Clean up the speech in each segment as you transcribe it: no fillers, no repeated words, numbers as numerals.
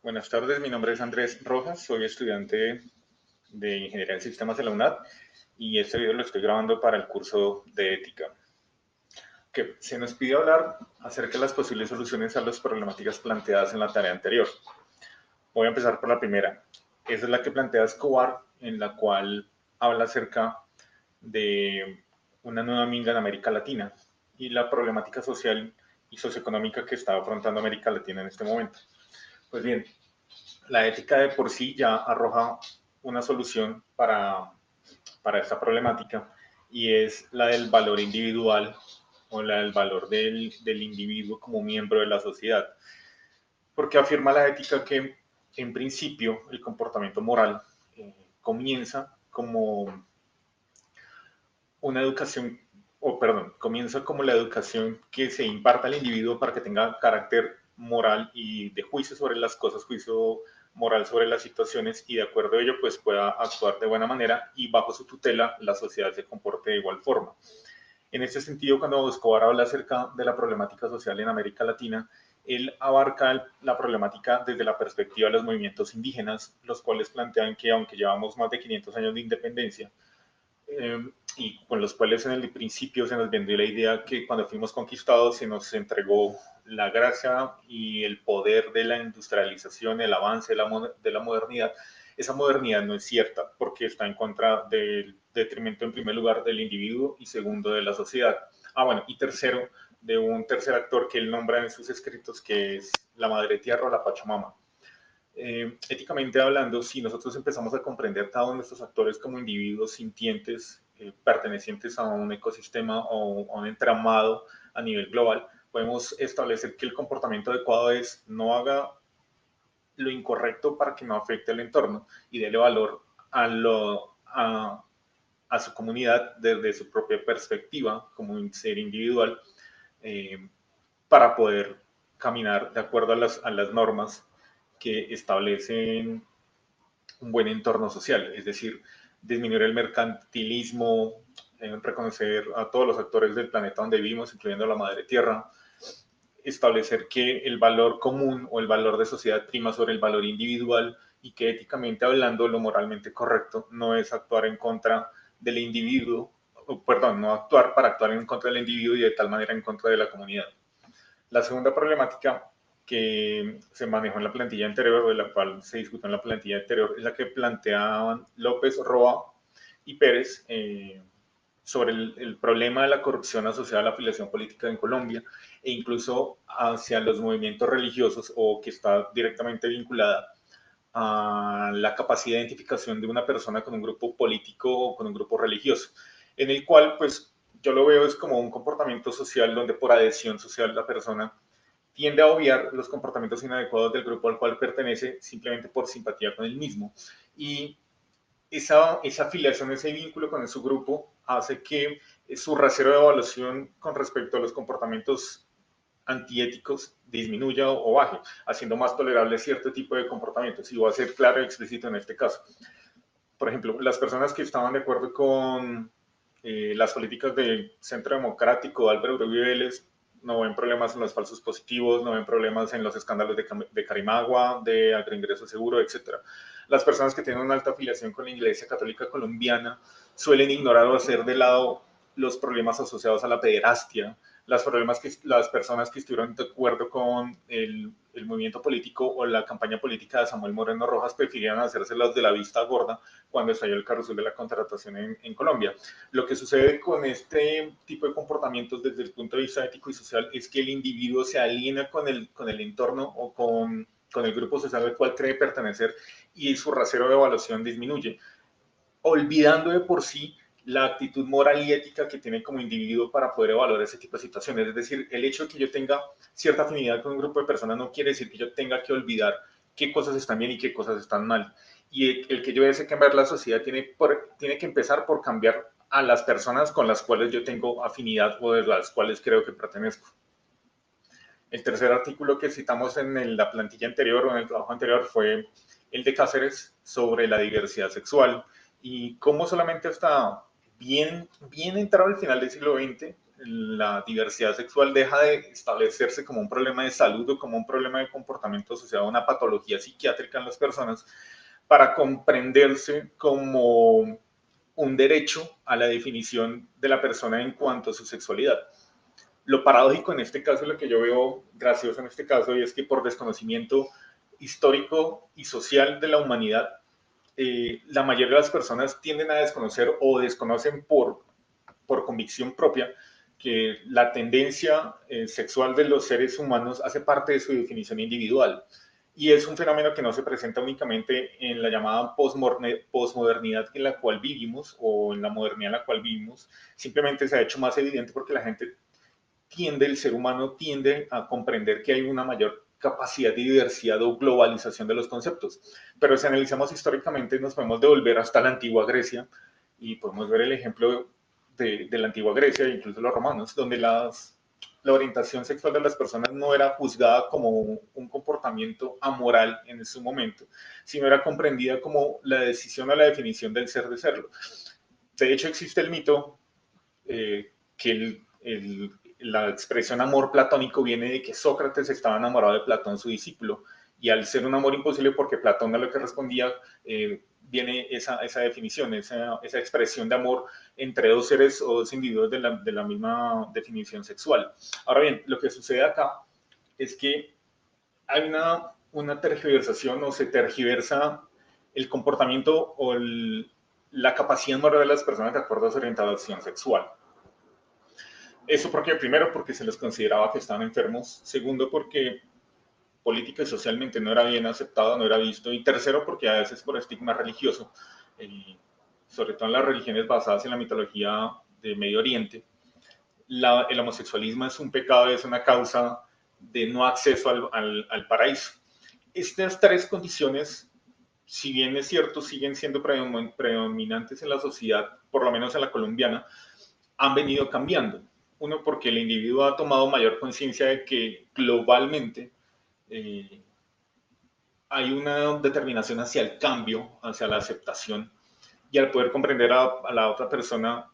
Buenas tardes, mi nombre es Andrés Rojas, soy estudiante de Ingeniería en Sistemas de la UNAD y este video lo estoy grabando para el curso de Ética. Que se nos pide hablar acerca de las posibles soluciones a las problemáticas planteadas en la tarea anterior. Voy a empezar por la primera. Esa es la que plantea Escobar, en la cual habla acerca de una nueva minga en América Latina y la problemática social y socioeconómica que está afrontando América Latina en este momento. Pues bien, la ética de por sí ya arroja una solución para esta problemática y es la del valor individual o la del valor del individuo como miembro de la sociedad. Porque afirma la ética que en principio el comportamiento moral comienza como una educación, o perdón, comienza como la educación que se imparta al individuo para que tenga carácter moral y de juicio sobre las cosas, juicio moral sobre las situaciones y de acuerdo a ello pues pueda actuar de buena manera y bajo su tutela la sociedad se comporte de igual forma. En este sentido, cuando Escobar habla acerca de la problemática social en América Latina, él abarca la problemática desde la perspectiva de los movimientos indígenas, los cuales plantean que aunque llevamos más de 500 años de independencia, y con los cuales en el principio se nos vendió la idea que cuando fuimos conquistados se nos entregó la gracia y el poder de la industrialización, el avance de la modernidad. Esa modernidad no es cierta porque está en contra del detrimento en primer lugar del individuo y segundo de la sociedad. Bueno, y tercero, de un tercer actor que él nombra en sus escritos que es la madre tierra o la Pachamama. Éticamente hablando, si nosotros empezamos a comprender cada uno de estos actores como individuos sintientes, pertenecientes a un ecosistema o a un entramado a nivel global, podemos establecer que el comportamiento adecuado es no haga lo incorrecto para que no afecte al entorno y déle valor a su comunidad desde su propia perspectiva como un ser individual eh, para poder caminar de acuerdo a las normas que establecen un buen entorno social, es decir, disminuir el mercantilismo, reconocer a todos los actores del planeta donde vivimos, incluyendo la madre tierra, establecer que el valor común o el valor de sociedad prima sobre el valor individual y que éticamente hablando lo moralmente correcto no es actuar en contra del individuo, o, perdón, no actuar para actuar en contra del individuo y de tal manera en contra de la comunidad. La segunda problemática que se manejó en la plantilla anterior, o de la cual se discutió en la plantilla anterior, es la que planteaban López, Roa y Pérez sobre el problema de la corrupción asociada a la afiliación política en Colombia e incluso hacia los movimientos religiosos o que está directamente vinculada a la capacidad de identificación de una persona con un grupo político o con un grupo religioso, en el cual pues yo lo veo es como un comportamiento social donde por adhesión social la persona tiende a obviar los comportamientos inadecuados del grupo al cual pertenece simplemente por simpatía con el mismo. Y esa afiliación, ese vínculo con su grupo hace que su rasero de evaluación con respecto a los comportamientos antiéticos disminuya o baje, haciendo más tolerable cierto tipo de comportamientos. Y voy a ser claro y explícito en este caso. Por ejemplo, las personas que estaban de acuerdo con las políticas del Centro Democrático, Álvaro Uribe Vélez, no ven problemas en los falsos positivos, no ven problemas en los escándalos de Carimagua, de agroingreso seguro, etc. Las personas que tienen una alta afiliación con la Iglesia Católica Colombiana suelen ignorar o hacer de lado los problemas asociados a la pederastia, las personas que estuvieron de acuerdo con el movimiento político o la campaña política de Samuel Moreno Rojas prefirieron hacérselas de la vista gorda cuando estalló el carrusel de la contratación en Colombia. Lo que sucede con este tipo de comportamientos desde el punto de vista ético y social es que el individuo se aliena con el entorno o con el grupo social al cual cree pertenecer y su rasero de evaluación disminuye, olvidando de por sí la actitud moral y ética que tiene como individuo para poder evaluar ese tipo de situaciones. Es decir, el hecho de que yo tenga cierta afinidad con un grupo de personas no quiere decir que yo tenga que olvidar qué cosas están bien y qué cosas están mal. Y el que yo desee cambiar la sociedad tiene que empezar por cambiar a las personas con las cuales yo tengo afinidad o de las cuales creo que pertenezco. El tercer artículo que citamos en la plantilla anterior o en el trabajo anterior fue el de Cáceres sobre la diversidad sexual y cómo solamente hasta bien entrado al final del siglo XX la diversidad sexual deja de establecerse como un problema de salud o como un problema de comportamiento asociado a una patología psiquiátrica en las personas, para comprenderse como un derecho a la definición de la persona en cuanto a su sexualidad. Lo paradójico en este caso, lo que yo veo gracioso en este caso, y es que por desconocimiento histórico y social de la humanidad, la mayoría de las personas tienden a desconocer o desconocen por convicción propia que la tendencia sexual de los seres humanos hace parte de su definición individual. Y es un fenómeno que no se presenta únicamente en la llamada posmodernidad en la cual vivimos o en la modernidad en la cual vivimos, simplemente se ha hecho más evidente porque la gente el ser humano tiende a comprender que hay una mayor capacidad de diversidad o globalización de los conceptos. Pero si analizamos históricamente, nos podemos devolver hasta la antigua Grecia y podemos ver el ejemplo de la antigua Grecia e incluso los romanos, donde la orientación sexual de las personas no era juzgada como un comportamiento amoral en su momento, sino era comprendida como la decisión o la definición del ser de serlo. De hecho, existe el mito que la expresión amor platónico viene de que Sócrates estaba enamorado de Platón, su discípulo, y al ser un amor imposible porque Platón a lo que respondía, viene esa definición, esa expresión de amor entre dos seres o dos individuos de la misma definición sexual. Ahora bien, lo que sucede acá es que hay una tergiversación o se tergiversa el comportamiento o la capacidad moral de las personas de acuerdo a su orientación sexual. Eso porque, primero, porque se les consideraba que estaban enfermos. Segundo, porque política y socialmente no era bien aceptado, no era visto. Y tercero, porque a veces por estigma religioso, sobre todo en las religiones basadas en la mitología de Medio Oriente, el homosexualismo es un pecado, es una causa de no acceso al paraíso. Estas tres condiciones, si bien es cierto, siguen siendo predominantes en la sociedad, por lo menos en la colombiana, han venido cambiando. Uno, porque el individuo ha tomado mayor conciencia de que globalmente eh, hay una determinación hacia el cambio, hacia la aceptación, y al poder comprender a la otra persona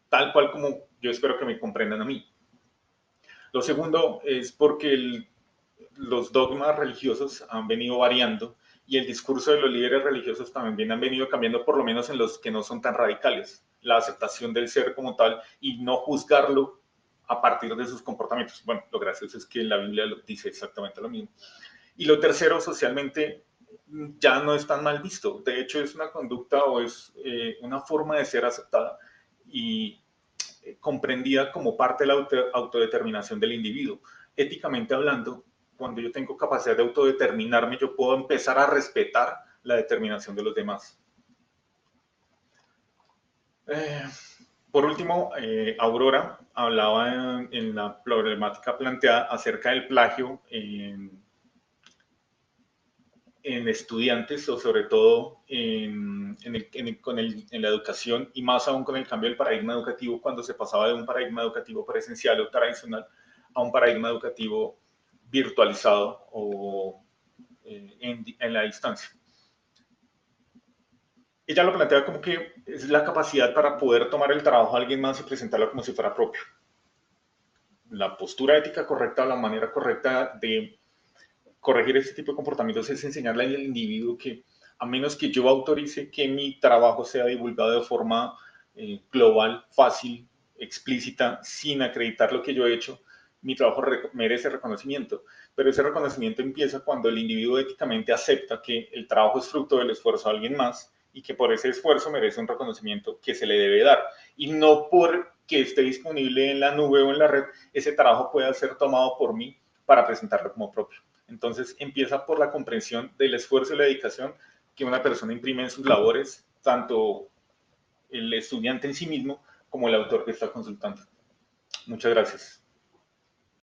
tal cual como yo espero que me comprendan a mí. Lo segundo es porque los dogmas religiosos han venido variando y el discurso de los líderes religiosos también han venido cambiando, por lo menos en los que no son tan radicales. La aceptación del ser como tal y no juzgarlo a partir de sus comportamientos. Bueno, lo gracioso es que la Biblia dice exactamente lo mismo. Y lo tercero, socialmente, ya no es tan mal visto. De hecho, es una conducta o es una forma de ser aceptada y comprendida como parte de la autodeterminación del individuo. Éticamente hablando, cuando yo tengo capacidad de autodeterminarme, yo puedo empezar a respetar la determinación de los demás. Eh, por último, Aurora hablaba en la problemática planteada acerca del plagio en estudiantes o sobre todo en la educación y más aún con el cambio del paradigma educativo cuando se pasaba de un paradigma educativo presencial o tradicional a un paradigma educativo virtualizado o en la distancia. Ella lo plantea como que es la capacidad para poder tomar el trabajo de alguien más y presentarlo como si fuera propio. La postura ética correcta, la manera correcta de corregir este tipo de comportamientos es enseñarle al individuo que a menos que yo autorice que mi trabajo sea divulgado de forma global, fácil, explícita, sin acreditar lo que yo he hecho, mi trabajo merece reconocimiento. Pero ese reconocimiento empieza cuando el individuo éticamente acepta que el trabajo es fruto del esfuerzo de alguien más y que por ese esfuerzo merece un reconocimiento que se le debe dar. Y no porque esté disponible en la nube o en la red, ese trabajo pueda ser tomado por mí para presentarlo como propio. Entonces empieza por la comprensión del esfuerzo y la dedicación que una persona imprime en sus labores, tanto el estudiante en sí mismo como el autor que está consultando. Muchas gracias.